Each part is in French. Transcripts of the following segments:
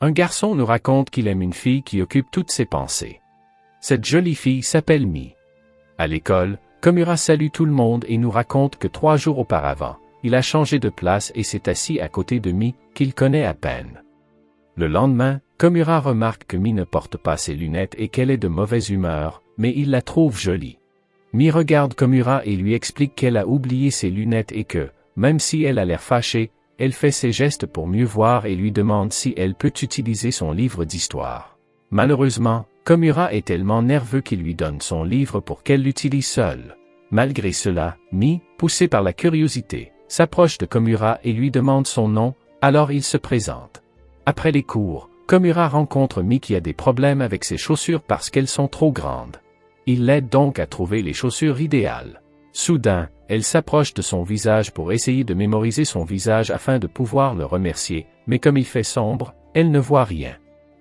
Un garçon nous raconte qu'il aime une fille qui occupe toutes ses pensées. Cette jolie fille s'appelle Mi. À l'école, Komura salue tout le monde et nous raconte que 3 jours auparavant, il a changé de place et s'est assis à côté de Mi, qu'il connaît à peine. Le lendemain, Komura remarque que Mi ne porte pas ses lunettes et qu'elle est de mauvaise humeur, mais il la trouve jolie. Mi regarde Komura et lui explique qu'elle a oublié ses lunettes et que, même si elle a l'air fâchée, elle fait ses gestes pour mieux voir et lui demande si elle peut utiliser son livre d'histoire. Malheureusement, Komura est tellement nerveux qu'il lui donne son livre pour qu'elle l'utilise seule. Malgré cela, Mi, poussé par la curiosité, s'approche de Komura et lui demande son nom, alors il se présente. Après les cours, Komura rencontre Mi qui a des problèmes avec ses chaussures parce qu'elles sont trop grandes. Il l'aide donc à trouver les chaussures idéales. Soudain, elle s'approche de son visage pour essayer de mémoriser son visage afin de pouvoir le remercier, mais comme il fait sombre, elle ne voit rien.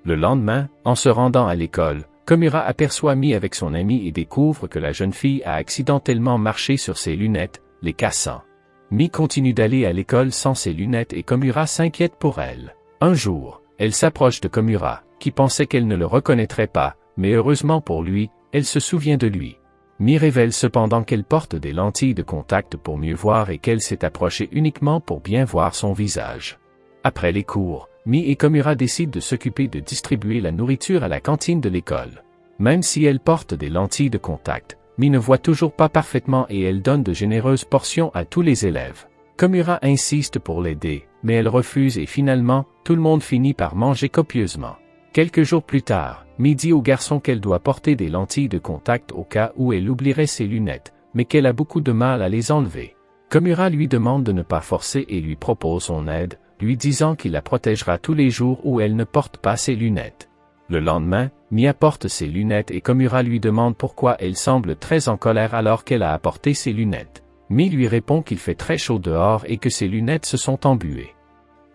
Le lendemain, en se rendant à l'école, Komura aperçoit Mi avec son ami et découvre que la jeune fille a accidentellement marché sur ses lunettes, les cassant. Mi continue d'aller à l'école sans ses lunettes et Komura s'inquiète pour elle. Un jour, elle s'approche de Komura, qui pensait qu'elle ne le reconnaîtrait pas, mais heureusement pour lui, elle se souvient de lui. Mi révèle cependant qu'elle porte des lentilles de contact pour mieux voir et qu'elle s'est approchée uniquement pour bien voir son visage. Après les cours, Mi et Komura décident de s'occuper de distribuer la nourriture à la cantine de l'école. Même si elle porte des lentilles de contact, Mi ne voit toujours pas parfaitement et elle donne de généreuses portions à tous les élèves. Komura insiste pour l'aider, mais elle refuse et finalement, tout le monde finit par manger copieusement. Quelques jours plus tard, Mi dit au garçon qu'elle doit porter des lentilles de contact au cas où elle oublierait ses lunettes, mais qu'elle a beaucoup de mal à les enlever. Komura lui demande de ne pas forcer et lui propose son aide, lui disant qu'il la protégera tous les jours où elle ne porte pas ses lunettes. Le lendemain, Mi apporte ses lunettes et Komura lui demande pourquoi elle semble très en colère alors qu'elle a apporté ses lunettes. Mi lui répond qu'il fait très chaud dehors et que ses lunettes se sont embuées.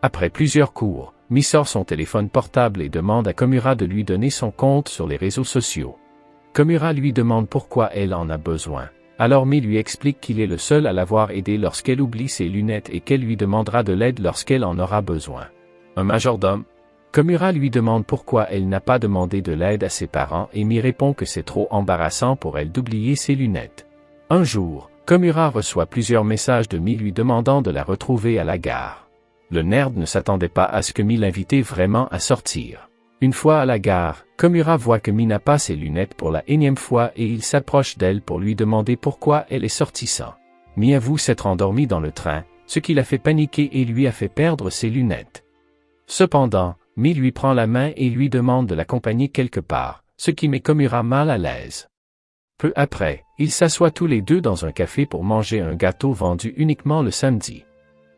Après plusieurs cours, Mi sort son téléphone portable et demande à Komura de lui donner son compte sur les réseaux sociaux. Komura lui demande pourquoi elle en a besoin. Alors Mi lui explique qu'il est le seul à l'avoir aidé lorsqu'elle oublie ses lunettes et qu'elle lui demandera de l'aide lorsqu'elle en aura besoin. Un majordome? Komura lui demande pourquoi elle n'a pas demandé de l'aide à ses parents et Mi répond que c'est trop embarrassant pour elle d'oublier ses lunettes. Un jour, Komura reçoit plusieurs messages de Mi lui demandant de la retrouver à la gare. Le nerd ne s'attendait pas à ce que Mi l'invitait vraiment à sortir. Une fois à la gare, Komura voit que Mi n'a pas ses lunettes pour la énième fois et il s'approche d'elle pour lui demander pourquoi elle est sortie sans. Mi avoue s'être endormi dans le train, ce qui l'a fait paniquer et lui a fait perdre ses lunettes. Cependant, Mi lui prend la main et lui demande de l'accompagner quelque part, ce qui met Komura mal à l'aise. Peu après, ils s'assoient tous les deux dans un café pour manger un gâteau vendu uniquement le samedi.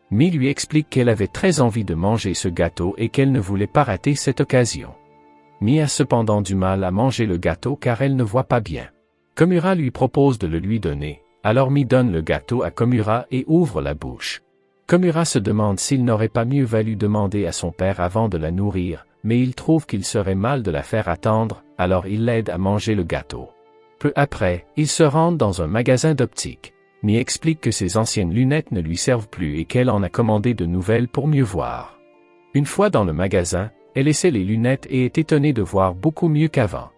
Mi lui explique qu'elle avait très envie de manger ce gâteau et qu'elle ne voulait pas rater cette occasion. Mi a cependant du mal à manger le gâteau car elle ne voit pas bien. Komura lui propose de le lui donner, alors Mi donne le gâteau à Komura et ouvre la bouche. Komura se demande s'il n'aurait pas mieux valu demander à son père avant de la nourrir, mais il trouve qu'il serait mal de la faire attendre, alors il l'aide à manger le gâteau. Peu après, ils se rendent dans un magasin d'optique. Mi explique que ses anciennes lunettes ne lui servent plus et qu'elle en a commandé de nouvelles pour mieux voir. Une fois dans le magasin, elle essaie les lunettes et est étonnée de voir beaucoup mieux qu'avant.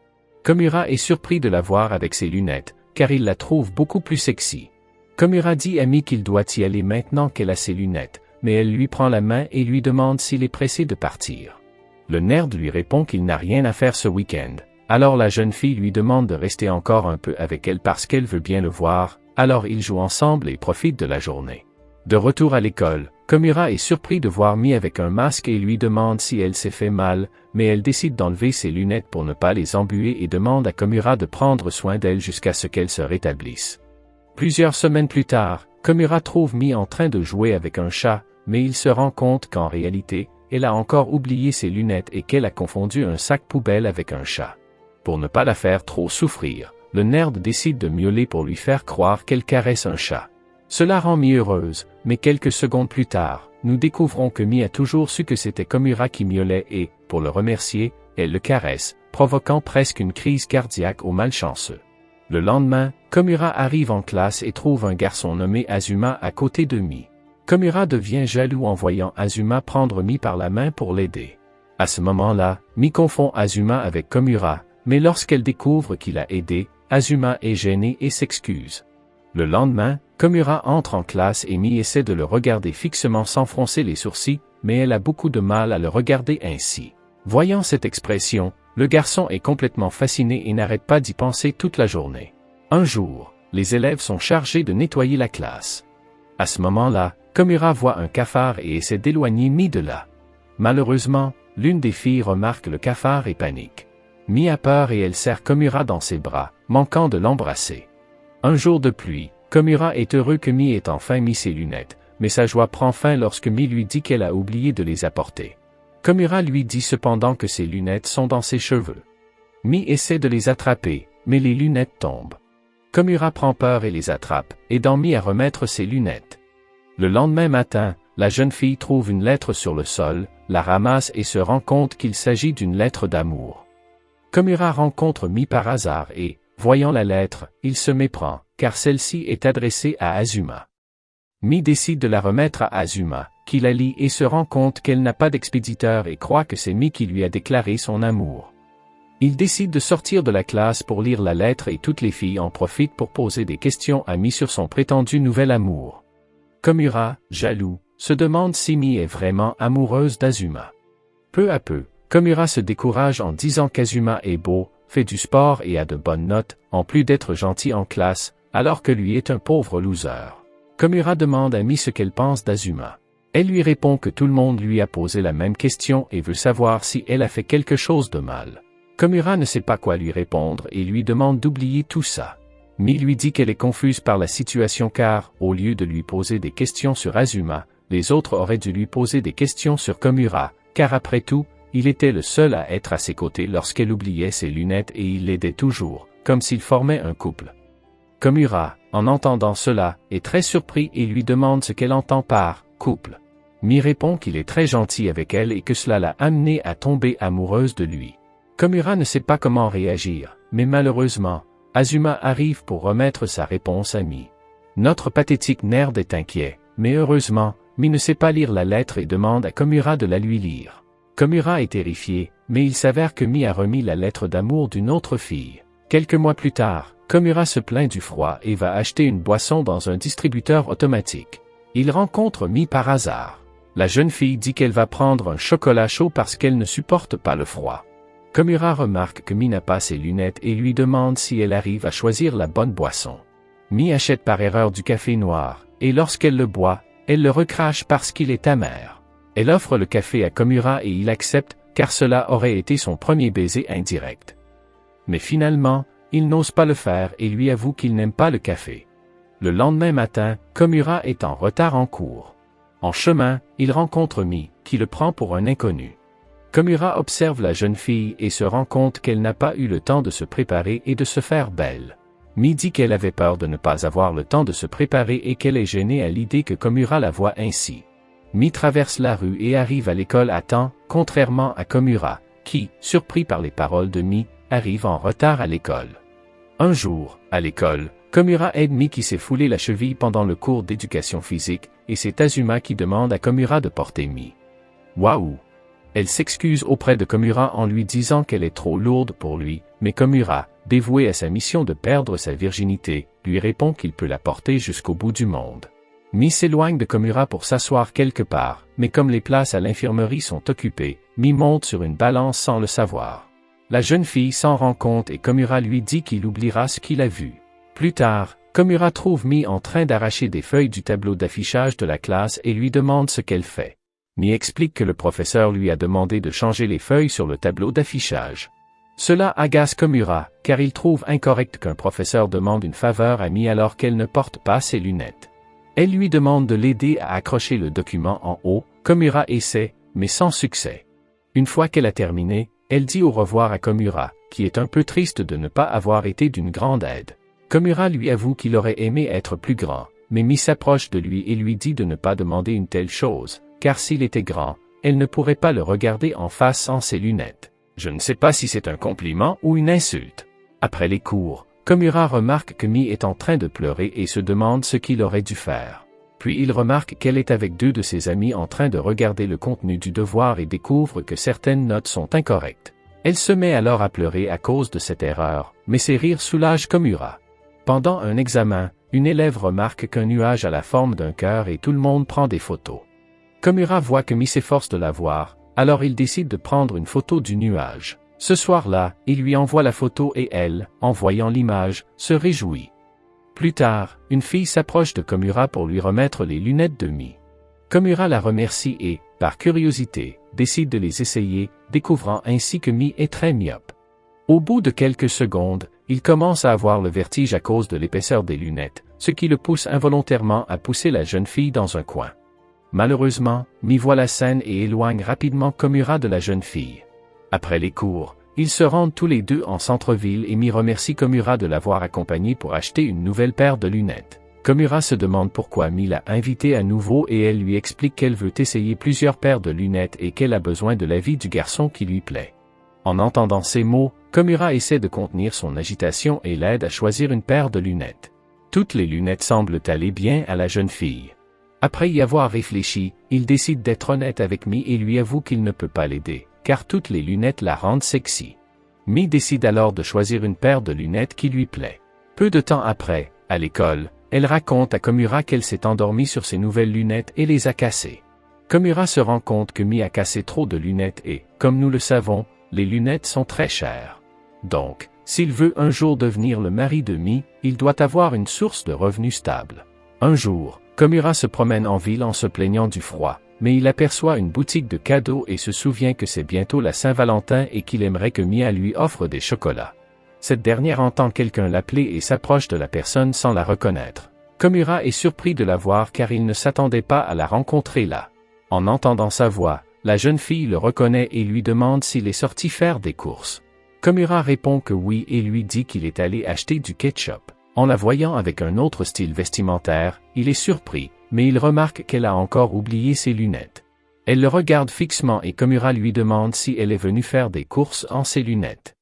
Komura est surpris de la voir avec ses lunettes, car il la trouve beaucoup plus sexy. Komura dit à Mi qu'il doit y aller maintenant qu'elle a ses lunettes, mais elle lui prend la main et lui demande s'il est pressé de partir. Le nerd lui répond qu'il n'a rien à faire ce week-end. Alors la jeune fille lui demande de rester encore un peu avec elle parce qu'elle veut bien le voir, alors ils jouent ensemble et profitent de la journée. De retour à l'école, Komura est surpris de voir Mi avec un masque et lui demande si elle s'est fait mal, mais elle décide d'enlever ses lunettes pour ne pas les embuer et demande à Komura de prendre soin d'elle jusqu'à ce qu'elle se rétablisse. Plusieurs semaines plus tard, Komura trouve Mi en train de jouer avec un chat, mais il se rend compte qu'en réalité, elle a encore oublié ses lunettes et qu'elle a confondu un sac poubelle avec un chat. Pour ne pas la faire trop souffrir, le nerd décide de miauler pour lui faire croire qu'elle caresse un chat. Cela rend Mi heureuse, mais quelques secondes plus tard, nous découvrons que Mi a toujours su que c'était Komura qui miaulait et, pour le remercier, elle le caresse, provoquant presque une crise cardiaque au malchanceux. Le lendemain, Komura arrive en classe et trouve un garçon nommé Azuma à côté de Mi. Komura devient jaloux en voyant Azuma prendre Mi par la main pour l'aider. À ce moment-là, Mi confond Azuma avec Komura, mais lorsqu'elle découvre qu'il a aidé, Azuma est gênée et s'excuse. Le lendemain, Komura entre en classe et Mi essaie de le regarder fixement sans froncer les sourcils, mais elle a beaucoup de mal à le regarder ainsi. Voyant cette expression, le garçon est complètement fasciné et n'arrête pas d'y penser toute la journée. Un jour, les élèves sont chargés de nettoyer la classe. À ce moment-là, Komura voit un cafard et essaie d'éloigner Mi de là. Malheureusement, l'une des filles remarque le cafard et panique. Mi a peur et elle serre Komura dans ses bras, manquant de l'embrasser. Un jour de pluie, Komura est heureux que Mi ait enfin mis ses lunettes, mais sa joie prend fin lorsque Mi lui dit qu'elle a oublié de les apporter. Komura lui dit cependant que ses lunettes sont dans ses cheveux. Mi essaie de les attraper, mais les lunettes tombent. Komura prend peur et les attrape, aidant Mi à remettre ses lunettes. Le lendemain matin, la jeune fille trouve une lettre sur le sol, la ramasse et se rend compte qu'il s'agit d'une lettre d'amour. Komura rencontre Mi par hasard et, voyant la lettre, il se méprend, car celle-ci est adressée à Azuma. Mi décide de la remettre à Azuma, qui la lit et se rend compte qu'elle n'a pas d'expéditeur et croit que c'est Mi qui lui a déclaré son amour. Il décide de sortir de la classe pour lire la lettre et toutes les filles en profitent pour poser des questions à Mi sur son prétendu nouvel amour. Komura, jaloux, se demande si Mi est vraiment amoureuse d'Azuma. Peu à peu, Komura se décourage en disant qu'Azuma est beau, fait du sport et a de bonnes notes, en plus d'être gentil en classe, alors que lui est un pauvre loser. Komura demande à Mi ce qu'elle pense d'Azuma. Elle lui répond que tout le monde lui a posé la même question et veut savoir si elle a fait quelque chose de mal. Komura ne sait pas quoi lui répondre et lui demande d'oublier tout ça. Mi lui dit qu'elle est confuse par la situation car, au lieu de lui poser des questions sur Azuma, les autres auraient dû lui poser des questions sur Komura, car après tout, il était le seul à être à ses côtés lorsqu'elle oubliait ses lunettes et il l'aidait toujours, comme s'ils formaient un couple. Komura, en entendant cela, est très surpris et lui demande ce qu'elle entend par « couple ». Mi répond qu'il est très gentil avec elle et que cela l'a amenée à tomber amoureuse de lui. Komura ne sait pas comment réagir, mais malheureusement, Azuma arrive pour remettre sa réponse à Mi. Notre pathétique nerd est inquiet, mais heureusement, Mi ne sait pas lire la lettre et demande à Komura de la lui lire. Komura est terrifié, mais il s'avère que Mi a remis la lettre d'amour d'une autre fille. Quelques mois plus tard, Komura se plaint du froid et va acheter une boisson dans un distributeur automatique. Il rencontre Mi par hasard. La jeune fille dit qu'elle va prendre un chocolat chaud parce qu'elle ne supporte pas le froid. Komura remarque que Mi n'a pas ses lunettes et lui demande si elle arrive à choisir la bonne boisson. Mi achète par erreur du café noir, et lorsqu'elle le boit, elle le recrache parce qu'il est amer. Elle offre le café à Komura et il accepte, car cela aurait été son premier baiser indirect. Mais finalement, il n'ose pas le faire et lui avoue qu'il n'aime pas le café. Le lendemain matin, Komura est en retard en cours. En chemin, il rencontre Mi, qui le prend pour un inconnu. Komura observe la jeune fille et se rend compte qu'elle n'a pas eu le temps de se préparer et de se faire belle. Mi dit qu'elle avait peur de ne pas avoir le temps de se préparer et qu'elle est gênée à l'idée que Komura la voit ainsi. Mi traverse la rue et arrive à l'école à temps, contrairement à Komura, qui, surpris par les paroles de Mi, arrive en retard à l'école. Un jour, à l'école, Komura aide Mi qui s'est foulé la cheville pendant le cours d'éducation physique, et c'est Azuma qui demande à Komura de porter Mi. Waouh! Elle s'excuse auprès de Komura en lui disant qu'elle est trop lourde pour lui, mais Komura, dévoué à sa mission de perdre sa virginité, lui répond qu'il peut la porter jusqu'au bout du monde. Mi s'éloigne de Komura pour s'asseoir quelque part, mais comme les places à l'infirmerie sont occupées, Mi monte sur une balance sans le savoir. La jeune fille s'en rend compte et Komura lui dit qu'il oubliera ce qu'il a vu. Plus tard, Komura trouve Mi en train d'arracher des feuilles du tableau d'affichage de la classe et lui demande ce qu'elle fait. Mi explique que le professeur lui a demandé de changer les feuilles sur le tableau d'affichage. Cela agace Komura, car il trouve incorrect qu'un professeur demande une faveur à Mi alors qu'elle ne porte pas ses lunettes. Elle lui demande de l'aider à accrocher le document en haut. Komura essaie, mais sans succès. Une fois qu'elle a terminé, elle dit au revoir à Komura, qui est un peu triste de ne pas avoir été d'une grande aide. Komura lui avoue qu'il aurait aimé être plus grand, mais Mi s'approche de lui et lui dit de ne pas demander une telle chose, car s'il était grand, elle ne pourrait pas le regarder en face sans ses lunettes. Je ne sais pas si c'est un compliment ou une insulte. Après les cours, Komura remarque que Mi est en train de pleurer et se demande ce qu'il aurait dû faire. Puis il remarque qu'elle est avec deux de ses amis en train de regarder le contenu du devoir et découvre que certaines notes sont incorrectes. Elle se met alors à pleurer à cause de cette erreur, mais ses rires soulagent Komura. Pendant un examen, une élève remarque qu'un nuage a la forme d'un cœur et tout le monde prend des photos. Komura voit que Mi s'efforce de la voir, alors il décide de prendre une photo du nuage. Ce soir-là, il lui envoie la photo et elle, en voyant l'image, se réjouit. Plus tard, une fille s'approche de Komura pour lui remettre les lunettes de Mi. Komura la remercie et, par curiosité, décide de les essayer, découvrant ainsi que Mi est très myope. Au bout de quelques secondes, il commence à avoir le vertige à cause de l'épaisseur des lunettes, ce qui le pousse involontairement à pousser la jeune fille dans un coin. Malheureusement, Mi voit la scène et éloigne rapidement Komura de la jeune fille. Après les cours, ils se rendent tous les deux en centre-ville et Mi remercie Komura de l'avoir accompagné pour acheter une nouvelle paire de lunettes. Komura se demande pourquoi Mi l'a invitée à nouveau et elle lui explique qu'elle veut essayer plusieurs paires de lunettes et qu'elle a besoin de l'avis du garçon qui lui plaît. En entendant ces mots, Komura essaie de contenir son agitation et l'aide à choisir une paire de lunettes. Toutes les lunettes semblent aller bien à la jeune fille. Après y avoir réfléchi, il décide d'être honnête avec Mi et lui avoue qu'il ne peut pas l'aider, car toutes les lunettes la rendent sexy. Mi décide alors de choisir une paire de lunettes qui lui plaît. Peu de temps après, à l'école, elle raconte à Komura qu'elle s'est endormie sur ses nouvelles lunettes et les a cassées. Komura se rend compte que Mi a cassé trop de lunettes et, comme nous le savons, les lunettes sont très chères. Donc, s'il veut un jour devenir le mari de Mi, il doit avoir une source de revenus stable. Un jour, Komura se promène en ville en se plaignant du froid, mais il aperçoit une boutique de cadeaux et se souvient que c'est bientôt la Saint-Valentin et qu'il aimerait que Mia lui offre des chocolats. Cette dernière entend quelqu'un l'appeler et s'approche de la personne sans la reconnaître. Komura est surpris de la voir car il ne s'attendait pas à la rencontrer là. En entendant sa voix, la jeune fille le reconnaît et lui demande s'il est sorti faire des courses. Komura répond que oui et lui dit qu'il est allé acheter du ketchup. En la voyant avec un autre style vestimentaire, il est surpris, mais il remarque qu'elle a encore oublié ses lunettes. Elle le regarde fixement et Komura lui demande si elle est venue faire des courses en ses lunettes.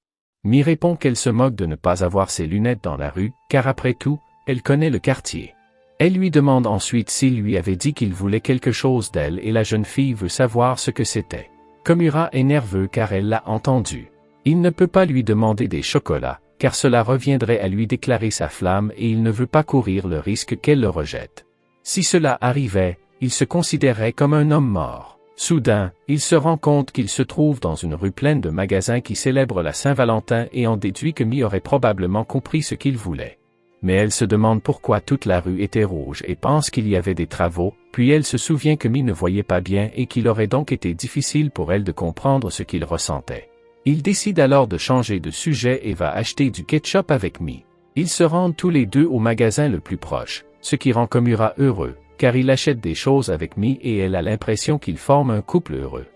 Mi répond qu'elle se moque de ne pas avoir ses lunettes dans la rue, car après tout, elle connaît le quartier. Elle lui demande ensuite s'il lui avait dit qu'il voulait quelque chose d'elle et la jeune fille veut savoir ce que c'était. Komura est nerveux car elle l'a entendu. Il ne peut pas lui demander des chocolats, car cela reviendrait à lui déclarer sa flamme et il ne veut pas courir le risque qu'elle le rejette. Si cela arrivait, il se considérerait comme un homme mort. Soudain, il se rend compte qu'il se trouve dans une rue pleine de magasins qui célèbrent la Saint-Valentin et en déduit que Mi aurait probablement compris ce qu'il voulait. Mais elle se demande pourquoi toute la rue était rouge et pense qu'il y avait des travaux, puis elle se souvient que Mi ne voyait pas bien et qu'il aurait donc été difficile pour elle de comprendre ce qu'il ressentait. Il décide alors de changer de sujet et va acheter du ketchup avec Mi. Ils se rendent tous les deux au magasin le plus proche, ce qui rend Komura heureux, car il achète des choses avec Mi et elle a l'impression qu'ils forment un couple heureux.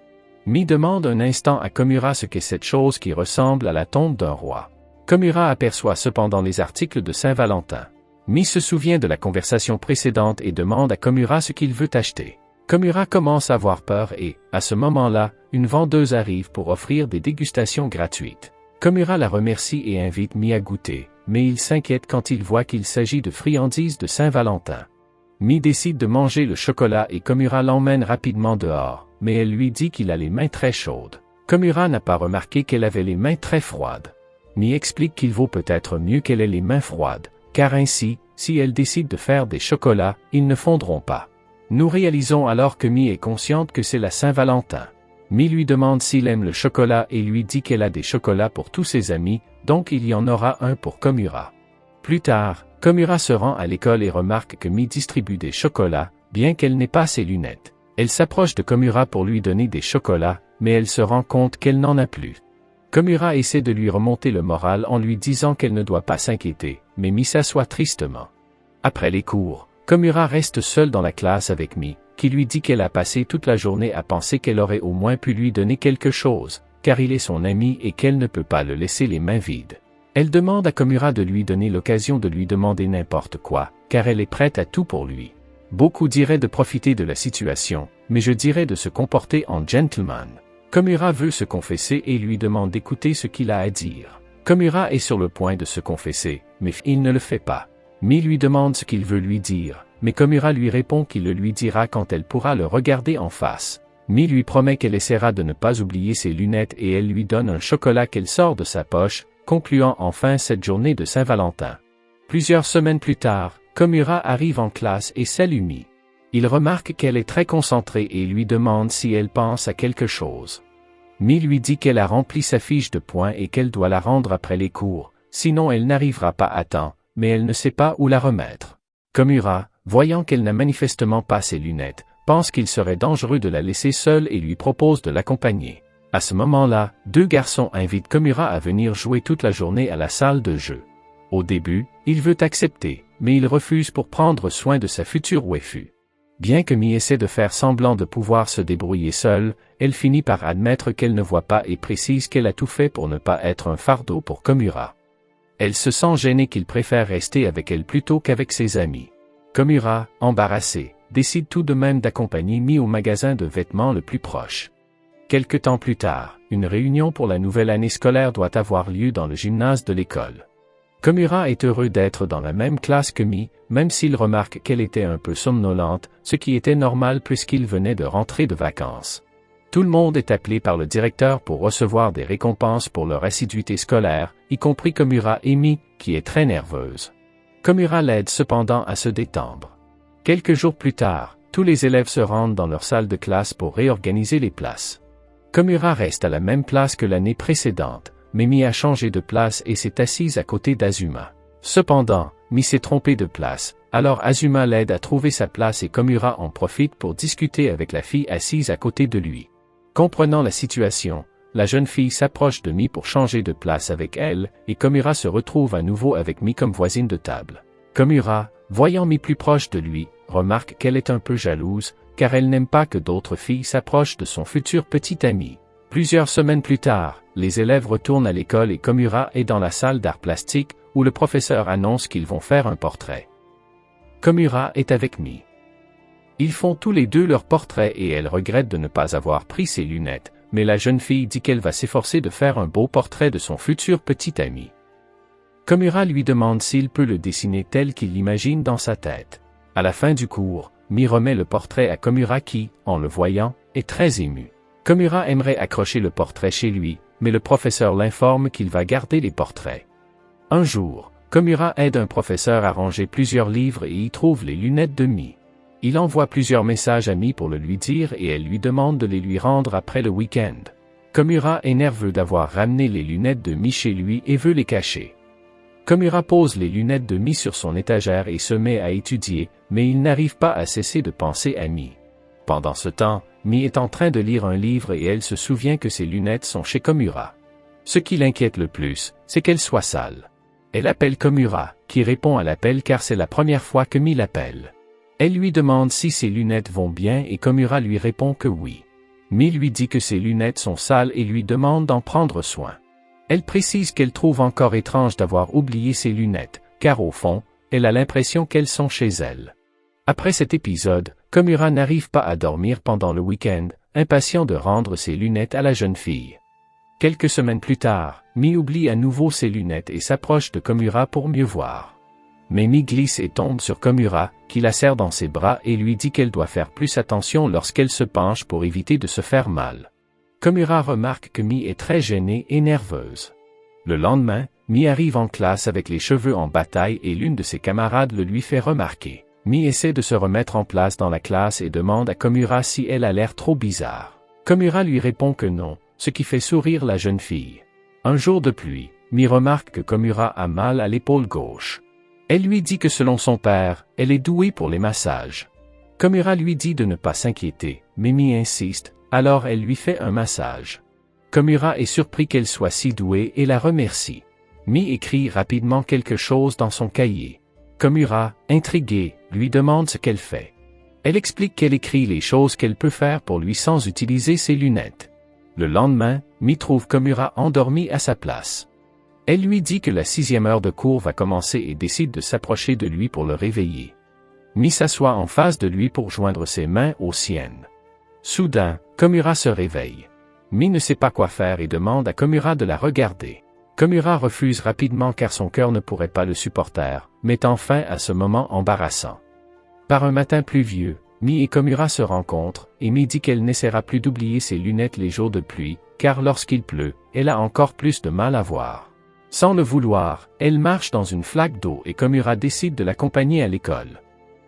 Mi demande un instant à Komura ce qu'est cette chose qui ressemble à la tombe d'un roi. Komura aperçoit cependant les articles de Saint-Valentin. Mi se souvient de la conversation précédente et demande à Komura ce qu'il veut acheter. Komura commence à avoir peur et, à ce moment-là, une vendeuse arrive pour offrir des dégustations gratuites. Komura la remercie et invite Mi à goûter, mais il s'inquiète quand il voit qu'il s'agit de friandises de Saint-Valentin. Mi décide de manger le chocolat et Komura l'emmène rapidement dehors, mais elle lui dit qu'il a les mains très chaudes. Komura n'a pas remarqué qu'elle avait les mains très froides. Mi explique qu'il vaut peut-être mieux qu'elle ait les mains froides, car ainsi, si elle décide de faire des chocolats, ils ne fondront pas. Nous réalisons alors que Mi est consciente que c'est la Saint-Valentin. Mi lui demande s'il aime le chocolat et lui dit qu'elle a des chocolats pour tous ses amis, donc il y en aura un pour Komura. Plus tard, Komura se rend à l'école et remarque que Mi distribue des chocolats, bien qu'elle n'ait pas ses lunettes. Elle s'approche de Komura pour lui donner des chocolats, mais elle se rend compte qu'elle n'en a plus. Komura essaie de lui remonter le moral en lui disant qu'elle ne doit pas s'inquiéter, mais Mi s'assoit tristement. Après les cours, Komura reste seule dans la classe avec Mi, qui lui dit qu'elle a passé toute la journée à penser qu'elle aurait au moins pu lui donner quelque chose, car il est son ami et qu'elle ne peut pas le laisser les mains vides. Elle demande à Komura de lui donner l'occasion de lui demander n'importe quoi, car elle est prête à tout pour lui. Beaucoup diraient de profiter de la situation, mais je dirais de se comporter en gentleman. Komura veut se confesser et lui demande d'écouter ce qu'il a à dire. Komura est sur le point de se confesser, mais il ne le fait pas. Mi lui demande ce qu'il veut lui dire, mais Komura lui répond qu'il le lui dira quand elle pourra le regarder en face. Mi lui promet qu'elle essaiera de ne pas oublier ses lunettes et elle lui donne un chocolat qu'elle sort de sa poche, concluant enfin cette journée de Saint-Valentin. Plusieurs semaines plus tard, Komura arrive en classe et salue Mi. Il remarque qu'elle est très concentrée et lui demande si elle pense à quelque chose. Mi lui dit qu'elle a rempli sa fiche de points et qu'elle doit la rendre après les cours, sinon elle n'arrivera pas à temps, mais elle ne sait pas où la remettre. Komura, voyant qu'elle n'a manifestement pas ses lunettes, pense qu'il serait dangereux de la laisser seule et lui propose de l'accompagner. À ce moment-là, deux garçons invitent Komura à venir jouer toute la journée à la salle de jeu. Au début, il veut accepter, mais il refuse pour prendre soin de sa future waifu. Bien que Mi essaie de faire semblant de pouvoir se débrouiller seule, elle finit par admettre qu'elle ne voit pas et précise qu'elle a tout fait pour ne pas être un fardeau pour Komura. Elle se sent gênée qu'il préfère rester avec elle plutôt qu'avec ses amis. Komura, embarrassée, décide tout de même d'accompagner Mi au magasin de vêtements le plus proche. Quelque temps plus tard, une réunion pour la nouvelle année scolaire doit avoir lieu dans le gymnase de l'école. Komura est heureux d'être dans la même classe que Mi, même s'il remarque qu'elle était un peu somnolente, ce qui était normal puisqu'il venait de rentrer de vacances. Tout le monde est appelé par le directeur pour recevoir des récompenses pour leur assiduité scolaire, y compris Komura et Mi, qui est très nerveuse. Komura l'aide cependant à se détendre. Quelques jours plus tard, tous les élèves se rendent dans leur salle de classe pour réorganiser les places. Komura reste à la même place que l'année précédente, mais Mi a changé de place et s'est assise à côté d'Azuma. Cependant, Mi s'est trompé de place, alors Azuma l'aide à trouver sa place et Komura en profite pour discuter avec la fille assise à côté de lui. Comprenant la situation, la jeune fille s'approche de Mi pour changer de place avec elle, et Komura se retrouve à nouveau avec Mi comme voisine de table. Komura, voyant Mi plus proche de lui, remarque qu'elle est un peu jalouse, car elle n'aime pas que d'autres filles s'approchent de son futur petit ami. Plusieurs semaines plus tard, les élèves retournent à l'école et Komura est dans la salle d'art plastique, où le professeur annonce qu'ils vont faire un portrait. Komura est avec Mi. Ils font tous les deux leur portrait et elle regrette de ne pas avoir pris ses lunettes, mais la jeune fille dit qu'elle va s'efforcer de faire un beau portrait de son futur petit ami. Komura lui demande s'il peut le dessiner tel qu'il l'imagine dans sa tête. À la fin du cours, Mi remet le portrait à Komura qui, en le voyant, est très ému. Komura aimerait accrocher le portrait chez lui, mais le professeur l'informe qu'il va garder les portraits. Un jour, Komura aide un professeur à ranger plusieurs livres et y trouve les lunettes de Mi. Il envoie plusieurs messages à Mi pour le lui dire et elle lui demande de les lui rendre après le week-end. Komura est nerveux d'avoir ramené les lunettes de Mi chez lui et veut les cacher. Komura pose les lunettes de Mi sur son étagère et se met à étudier, mais il n'arrive pas à cesser de penser à Mi. Pendant ce temps, Mi est en train de lire un livre et elle se souvient que ses lunettes sont chez Komura. Ce qui l'inquiète le plus, c'est qu'elles soient sales. Elle appelle Komura, qui répond à l'appel car c'est la première fois que Mi l'appelle. Elle lui demande si ses lunettes vont bien et Komura lui répond que oui. Mi lui dit que ses lunettes sont sales et lui demande d'en prendre soin. Elle précise qu'elle trouve encore étrange d'avoir oublié ses lunettes, car au fond, elle a l'impression qu'elles sont chez elle. Après cet épisode, Komura n'arrive pas à dormir pendant le week-end, impatient de rendre ses lunettes à la jeune fille. Quelques semaines plus tard, Mi oublie à nouveau ses lunettes et s'approche de Komura pour mieux voir. Mais Mi glisse et tombe sur Komura, qui la serre dans ses bras et lui dit qu'elle doit faire plus attention lorsqu'elle se penche pour éviter de se faire mal. Komura remarque que Mi est très gênée et nerveuse. Le lendemain, Mi arrive en classe avec les cheveux en bataille et l'une de ses camarades le lui fait remarquer. Mi essaie de se remettre en place dans la classe et demande à Komura si elle a l'air trop bizarre. Komura lui répond que non, ce qui fait sourire la jeune fille. Un jour de pluie, Mi remarque que Komura a mal à l'épaule gauche. Elle lui dit que selon son père, elle est douée pour les massages. Komura lui dit de ne pas s'inquiéter, mais Mi insiste, alors elle lui fait un massage. Komura est surpris qu'elle soit si douée et la remercie. Mi écrit rapidement quelque chose dans son cahier. Komura, intriguée, lui demande ce qu'elle fait. Elle explique qu'elle écrit les choses qu'elle peut faire pour lui sans utiliser ses lunettes. Le lendemain, Mi trouve Komura endormie à sa place. Elle lui dit que la 6e heure de cours va commencer et décide de s'approcher de lui pour le réveiller. Mi s'assoit en face de lui pour joindre ses mains aux siennes. Soudain, Komura se réveille. Mi ne sait pas quoi faire et demande à Komura de la regarder. Komura refuse rapidement car son cœur ne pourrait pas le supporter, mettant fin à ce moment embarrassant. Par un matin pluvieux, Mi et Komura se rencontrent, et Mi dit qu'elle n'essaiera plus d'oublier ses lunettes les jours de pluie, car lorsqu'il pleut, elle a encore plus de mal à voir. Sans le vouloir, elle marche dans une flaque d'eau et Komura décide de l'accompagner à l'école.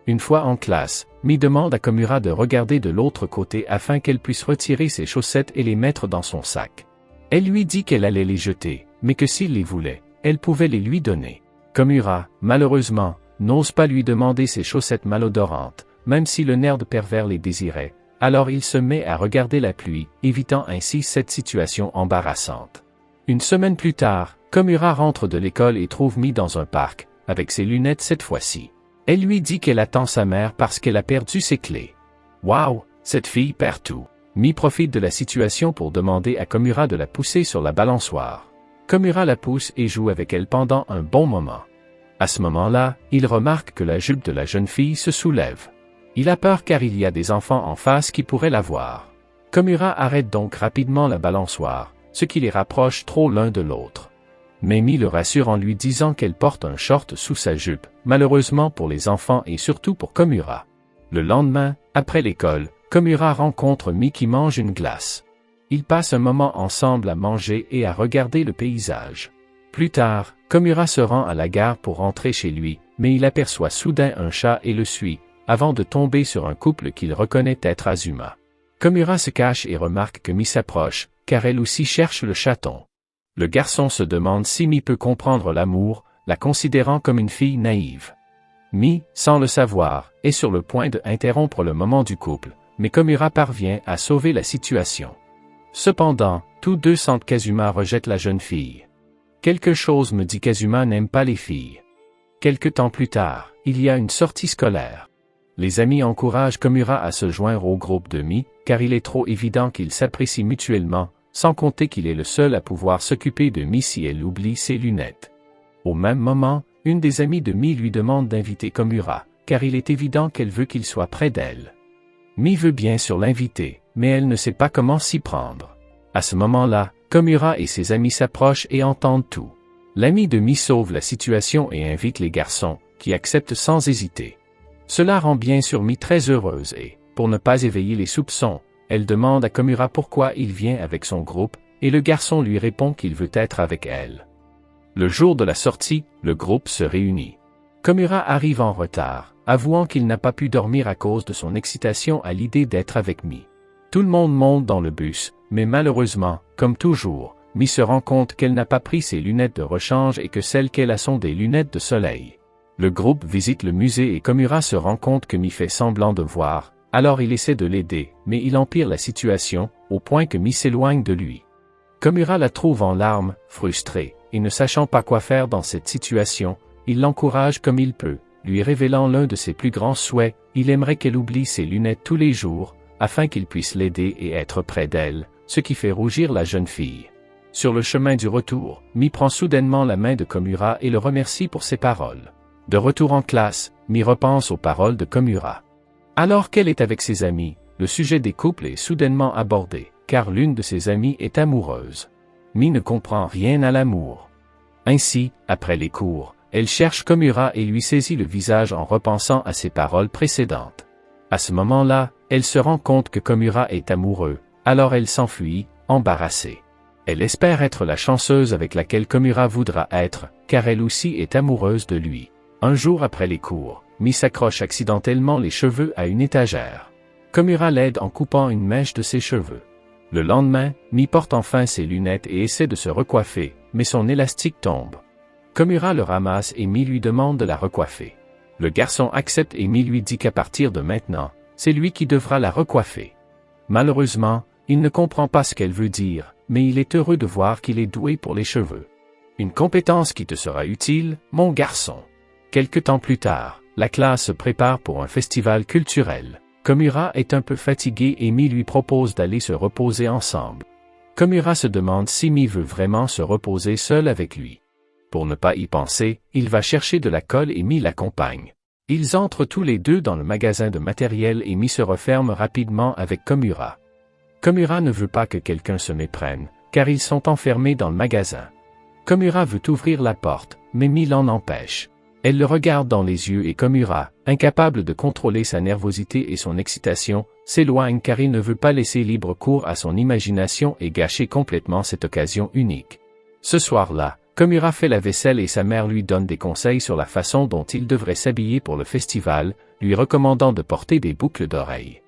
Une fois en classe, Mi demande à Komura de regarder de l'autre côté afin qu'elle puisse retirer ses chaussettes et les mettre dans son sac. Elle lui dit qu'elle allait les jeter, mais que s'il les voulait, elle pouvait les lui donner. Komura, malheureusement, n'ose pas lui demander ses chaussettes malodorantes, même si le nerd pervers les désirait, alors il se met à regarder la pluie, évitant ainsi cette situation embarrassante. Une semaine plus tard, Komura rentre de l'école et trouve Mi dans un parc, avec ses lunettes cette fois-ci. Elle lui dit qu'elle attend sa mère parce qu'elle a perdu ses clés. Waouh, cette fille perd tout. Mi profite de la situation pour demander à Komura de la pousser sur la balançoire. Komura la pousse et joue avec elle pendant un bon moment. À ce moment-là, il remarque que la jupe de la jeune fille se soulève. Il a peur car il y a des enfants en face qui pourraient la voir. Komura arrête donc rapidement la balançoire, ce qui les rapproche trop l'un de l'autre. Mais Mi le rassure en lui disant qu'elle porte un short sous sa jupe, malheureusement pour les enfants et surtout pour Komura. Le lendemain, après l'école, Komura rencontre Mi qui mange une glace. Ils passent un moment ensemble à manger et à regarder le paysage. Plus tard, Komura se rend à la gare pour rentrer chez lui, mais il aperçoit soudain un chat et le suit, avant de tomber sur un couple qu'il reconnaît être Azuma. Komura se cache et remarque que Mi s'approche, car elle aussi cherche le chaton. Le garçon se demande si Mi peut comprendre l'amour, la considérant comme une fille naïve. Mi, sans le savoir, est sur le point d'interrompre le moment du couple, mais Komura parvient à sauver la situation. Cependant, tous deux sentent qu'Azuma rejette la jeune fille. Quelque chose me dit qu'Azuma n'aime pas les filles. Quelque temps plus tard, il y a une sortie scolaire. Les amis encouragent Komura à se joindre au groupe de Mi, car il est trop évident qu'ils s'apprécient mutuellement, sans compter qu'il est le seul à pouvoir s'occuper de Mi si elle oublie ses lunettes. Au même moment, une des amies de Mi lui demande d'inviter Komura, car il est évident qu'elle veut qu'il soit près d'elle. Mi veut bien sûr l'inviter, mais elle ne sait pas comment s'y prendre. À ce moment-là, Komura et ses amis s'approchent et entendent tout. L'ami de Mi sauve la situation et invite les garçons, qui acceptent sans hésiter. Cela rend bien sûr Mi très heureuse et, pour ne pas éveiller les soupçons, elle demande à Komura pourquoi il vient avec son groupe, et le garçon lui répond qu'il veut être avec elle. Le jour de la sortie, le groupe se réunit. Komura arrive en retard, avouant qu'il n'a pas pu dormir à cause de son excitation à l'idée d'être avec Mi. Tout le monde monte dans le bus, mais malheureusement, comme toujours, Mi se rend compte qu'elle n'a pas pris ses lunettes de rechange et que celles qu'elle a sont des lunettes de soleil. Le groupe visite le musée et Komura se rend compte que Mi fait semblant de voir, alors il essaie de l'aider, mais il empire la situation, au point que Mi s'éloigne de lui. Komura la trouve en larmes, frustrée, et ne sachant pas quoi faire dans cette situation, il l'encourage comme il peut, lui révélant l'un de ses plus grands souhaits, il aimerait qu'elle oublie ses lunettes tous les jours, afin qu'il puisse l'aider et être près d'elle, ce qui fait rougir la jeune fille. Sur le chemin du retour, Mi prend soudainement la main de Komura et le remercie pour ses paroles. De retour en classe, Mi repense aux paroles de Komura. Alors qu'elle est avec ses amis, le sujet des couples est soudainement abordé, car l'une de ses amies est amoureuse. Mi ne comprend rien à l'amour. Ainsi, après les cours, elle cherche Komura et lui saisit le visage en repensant à ses paroles précédentes. À ce moment-là, elle se rend compte que Komura est amoureux, alors elle s'enfuit, embarrassée. Elle espère être la chanceuse avec laquelle Komura voudra être, car elle aussi est amoureuse de lui. Un jour après les cours, Mi s'accroche accidentellement les cheveux à une étagère. Komura l'aide en coupant une mèche de ses cheveux. Le lendemain, Mi porte enfin ses lunettes et essaie de se recoiffer, mais son élastique tombe. Komura le ramasse et Mi lui demande de la recoiffer. Le garçon accepte et Mi lui dit qu'à partir de maintenant, c'est lui qui devra la recoiffer. Malheureusement, il ne comprend pas ce qu'elle veut dire, mais il est heureux de voir qu'il est doué pour les cheveux. Une compétence qui te sera utile, mon garçon. Quelque temps plus tard, la classe se prépare pour un festival culturel. Komura est un peu fatigué et Mi lui propose d'aller se reposer ensemble. Komura se demande si Mi veut vraiment se reposer seul avec lui. Pour ne pas y penser, il va chercher de la colle et Mi l'accompagne. Ils entrent tous les deux dans le magasin de matériel et Mi se referme rapidement avec Komura. Komura ne veut pas que quelqu'un se méprenne, car ils sont enfermés dans le magasin. Komura veut ouvrir la porte, mais Mi l'en empêche. Elle le regarde dans les yeux et Komura, incapable de contrôler sa nervosité et son excitation, s'éloigne car il ne veut pas laisser libre cours à son imagination et gâcher complètement cette occasion unique. Ce soir-là, Komura fait la vaisselle et sa mère lui donne des conseils sur la façon dont il devrait s'habiller pour le festival, lui recommandant de porter des boucles d'oreilles.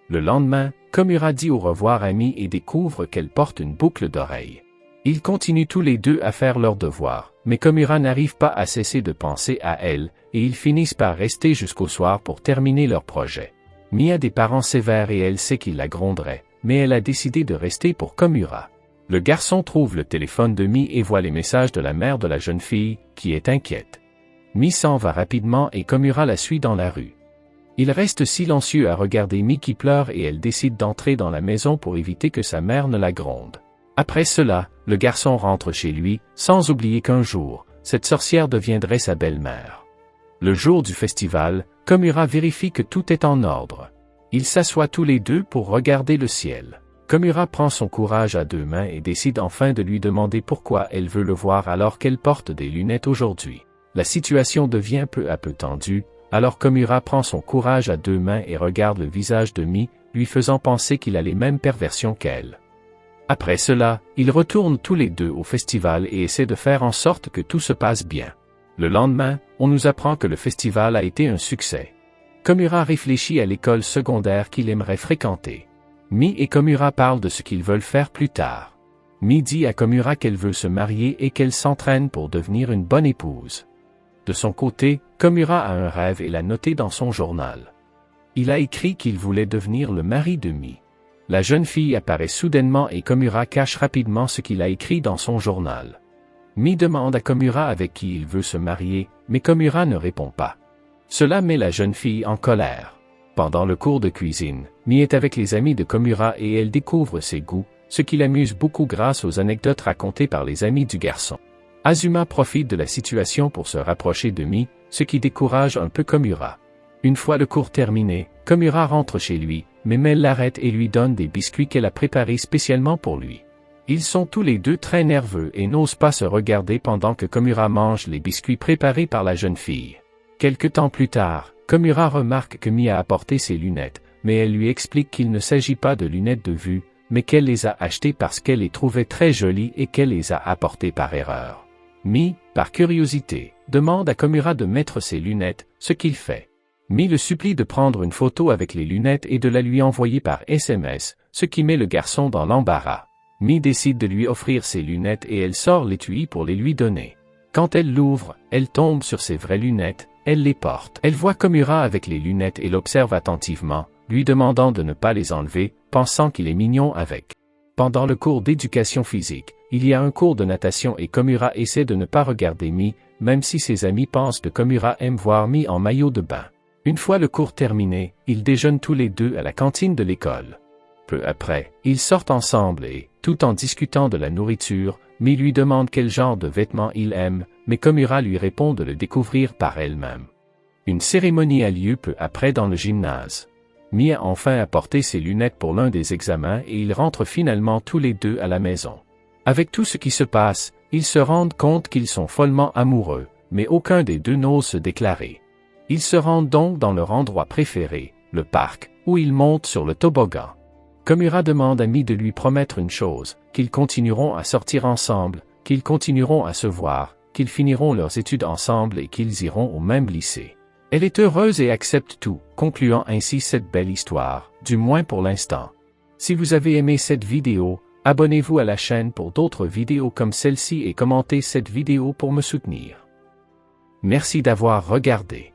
Le lendemain, Komura dit au revoir à Mi et découvre qu'elle porte une boucle d'oreille. Ils continuent tous les deux à faire leurs devoirs, mais Komura n'arrive pas à cesser de penser à elle, et ils finissent par rester jusqu'au soir pour terminer leur projet. Mi a des parents sévères et elle sait qu'il la gronderait, mais elle a décidé de rester pour Komura. Le garçon trouve le téléphone de Mi et voit les messages de la mère de la jeune fille, qui est inquiète. Mi s'en va rapidement et Komura la suit dans la rue. Il reste silencieux à regarder Mi qui pleure et elle décide d'entrer dans la maison pour éviter que sa mère ne la gronde. Après cela, le garçon rentre chez lui, sans oublier qu'un jour, cette sorcière deviendrait sa belle-mère. Le jour du festival, Komura vérifie que tout est en ordre. Ils s'assoient tous les deux pour regarder le ciel. Komura prend son courage à deux mains et décide enfin de lui demander pourquoi elle veut le voir alors qu'elle porte des lunettes aujourd'hui. La situation devient peu à peu tendue, alors Komura prend son courage à deux mains et regarde le visage de Mi, lui faisant penser qu'il a les mêmes perversions qu'elle. Après cela, ils retournent tous les deux au festival et essaient de faire en sorte que tout se passe bien. Le lendemain, on nous apprend que le festival a été un succès. Komura réfléchit à l'école secondaire qu'il aimerait fréquenter. Mi et Komura parlent de ce qu'ils veulent faire plus tard. Mi dit à Komura qu'elle veut se marier et qu'elle s'entraîne pour devenir une bonne épouse. De son côté, Komura a un rêve et l'a noté dans son journal. Il a écrit qu'il voulait devenir le mari de Mi. La jeune fille apparaît soudainement et Komura cache rapidement ce qu'il a écrit dans son journal. Mi demande à Komura avec qui il veut se marier, mais Komura ne répond pas. Cela met la jeune fille en colère. Pendant le cours de cuisine, Mi est avec les amis de Komura et elle découvre ses goûts, ce qui l'amuse beaucoup grâce aux anecdotes racontées par les amis du garçon. Azuma profite de la situation pour se rapprocher de Mi, ce qui décourage un peu Komura. Une fois le cours terminé, Komura rentre chez lui, mais Mel l'arrête et lui donne des biscuits qu'elle a préparés spécialement pour lui. Ils sont tous les deux très nerveux et n'osent pas se regarder pendant que Komura mange les biscuits préparés par la jeune fille. Quelque temps plus tard, Komura remarque que Mi a apporté ses lunettes, mais elle lui explique qu'il ne s'agit pas de lunettes de vue, mais qu'elle les a achetées parce qu'elle les trouvait très jolies et qu'elle les a apportées par erreur. Mi, par curiosité, demande à Komura de mettre ses lunettes, ce qu'il fait. Mi le supplie de prendre une photo avec les lunettes et de la lui envoyer par SMS, ce qui met le garçon dans l'embarras. Mi décide de lui offrir ses lunettes et elle sort l'étui pour les lui donner. Quand elle l'ouvre, elle tombe sur ses vraies lunettes, elle les porte. Elle voit Komura avec les lunettes et l'observe attentivement, lui demandant de ne pas les enlever, pensant qu'il est mignon avec. Pendant le cours d'éducation physique, il y a un cours de natation et Komura essaie de ne pas regarder Mi, même si ses amis pensent que Komura aime voir Mi en maillot de bain. Une fois le cours terminé, ils déjeunent tous les deux à la cantine de l'école. Peu après, ils sortent ensemble et, tout en discutant de la nourriture, Mi lui demande quel genre de vêtements il aime, mais Komura lui répond de le découvrir par elle-même. Une cérémonie a lieu peu après dans le gymnase. Mi a enfin apporté ses lunettes pour l'un des examens et ils rentrent finalement tous les deux à la maison. Avec tout ce qui se passe, ils se rendent compte qu'ils sont follement amoureux, mais aucun des deux n'ose se déclarer. Ils se rendent donc dans leur endroit préféré, le parc, où ils montent sur le toboggan. Komura demande à Mi de lui promettre une chose, qu'ils continueront à sortir ensemble, qu'ils continueront à se voir, qu'ils finiront leurs études ensemble et qu'ils iront au même lycée. Elle est heureuse et accepte tout, concluant ainsi cette belle histoire, du moins pour l'instant. Si vous avez aimé cette vidéo, abonnez-vous à la chaîne pour d'autres vidéos comme celle-ci et commentez cette vidéo pour me soutenir. Merci d'avoir regardé.